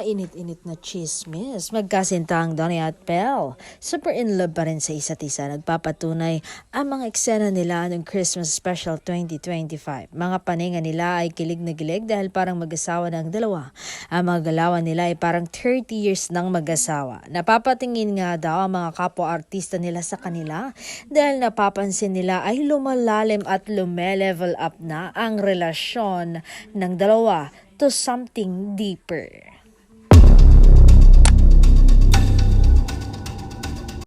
mainit-init na chismis. Magkasintang Donnie at Belle. Super in love pa rin sa isa't isa. Nagpapatunay ang mga eksena nila noong Christmas Special 2025. Mga paninga nila ay kilig na gilig dahil parang mag-asawa ng dalawa. Ang mga galawan nila ay parang 30 years ng mag-asawa. Napapatingin nga daw ang mga kapwa-artista nila sa kanila dahil napapansin nila ay lumalalim at lumelevel up na ang relasyon ng dalawa to something deeper.